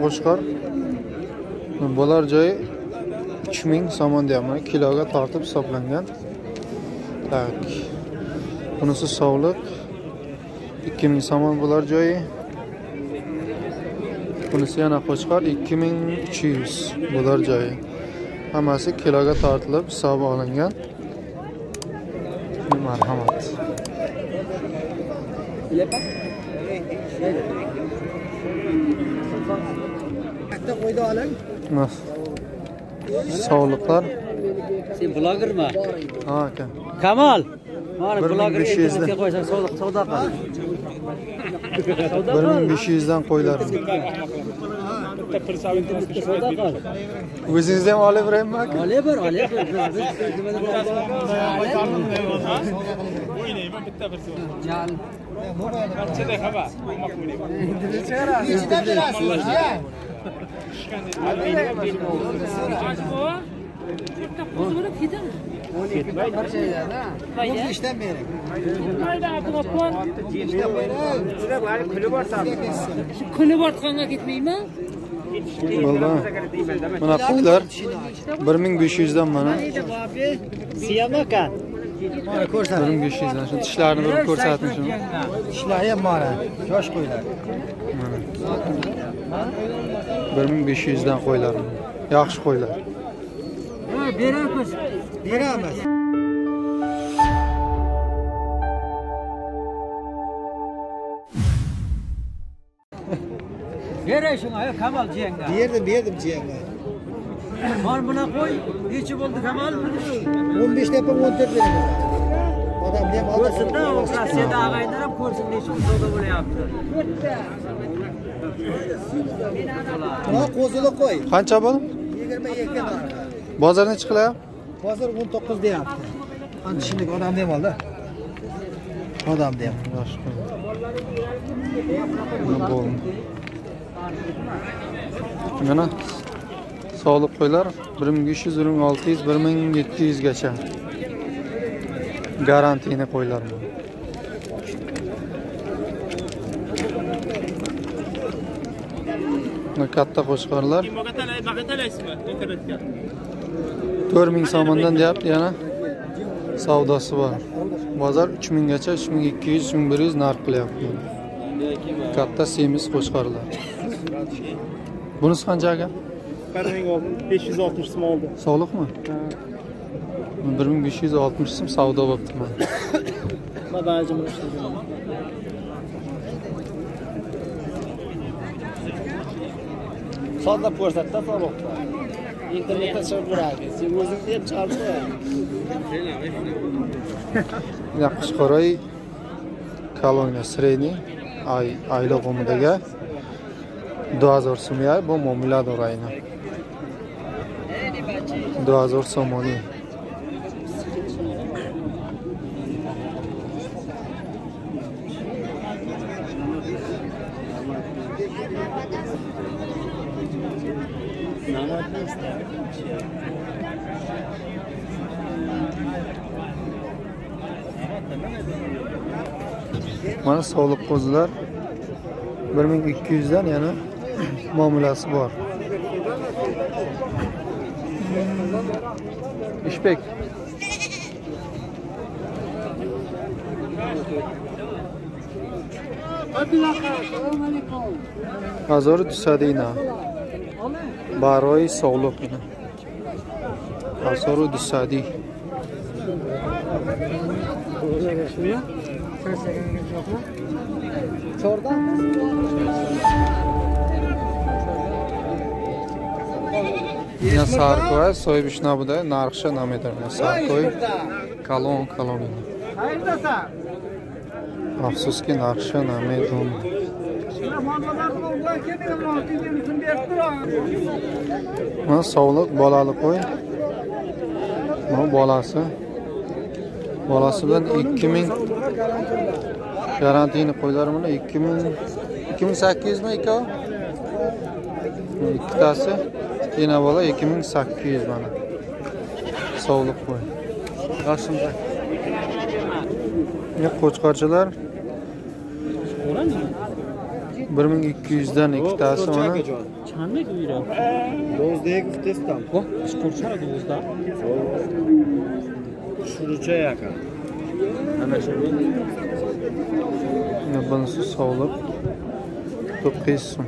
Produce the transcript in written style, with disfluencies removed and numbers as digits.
qo'shqor. Bular joyi 3000 somon deyapman. Kiloga tortib hisoblangan. Tak. Bunisi sog'liq 2000 somon bular joyi. Bunisi yana qo'shqor 2300 bular joyi. Hammasi kiloga tortilib hisob olingan. Marhamat. Hatta qo'ydi oling. Sog'liqlar. Sen blogermi? Ha, aka. Kamal. Mana bloger 1500 internetga qo'ysang savdo qil. 1500 dan qo'ylar. Savdo qil. O'zingiz ham olib beraymi aka? Olaver. O'ynayman bitta bir so'z. Jal. Qanchada xabar? Ichida berasiz. Bu ishdan beri. Kuni bortqanga ketmaymi? Bo'ldi. Mana qo'ylar 1500 dan mana. Siyam ekan. Mana ko'rsat. 1500 dan. Shu tishlarini bir ko'rsating shuni. Ishlari ham mana. Yosh qo'ylar. 1500 dan qo'ylar. Yaxshi qo'ylar. Beramiz. Beramiz. Beray shunga, Kamal jiyanga. Berdim jiyanga. Mana buna qo'y. Necha bo'ldi Kamal? 15 depam 14 beraman. Odam ham Ko'rsin-da, Rossiyada ag'aylar ham ko'rsin necha savdo bo'lyapti. Mana qo'zini qo'y. Qancha bo'ldi? 22 narx. Bozor necha qilyapti? Hozir 19 deyapti. Ana shunday odamda ham oldi. Odamda ham. Yaxshi qo'y. Mana bo'ldi. Mana sog'liq qo'ylar 1500, 1600, 1700 gacha. Garantiyni qo'ylar. Katta qo'shqorlar 4000 somondan deyapti, yana savdosi bor. Bozor 3000 gacha, 3200, 3100 narx qilyapti. Katta semiz qo'shqorlar. Bunisi qancha aka? 560 so'm oldi. Sog'liqmi? 1560 so'm savdo bo'pti mana. Madajim ishladim. Savdo ko'rsatda to'liqda. Internetda chiqib turadi. Sen o'zing deb chiqardi. Ya qo'shqoroy koloniya средний aylıq umudaga 2000 so'm ya bu muomala rayna. 2000 so'moni. Mana sog'liq qo'zilar 1200 dan yana muomalasi bor. İşbek. Hazır düsadina. Baroy sog'liq. Hazır düsadi. Ya sarkoy so'yib nabuda narxcha namedir. Sarkoy kalon. Afsuski narxcha namedir. Mana sog'liq bolali qo'y. Mana bolasi. Bolasi bilan 2000 garantiyni qo'ylar mana 2800 mi ikkovi? Ikkitasi yana bola 2800 mana. Sog'liq qo'y. Yaxshimi? Ya qo'chqorchilar 1200 dan ikkitasi mana. Çanlık uyra. Dozdagi uftasdan. Oh, sporçara dozda. Shurucha yaqin. Ana shu. Bunisi sog'liq 900 so'm.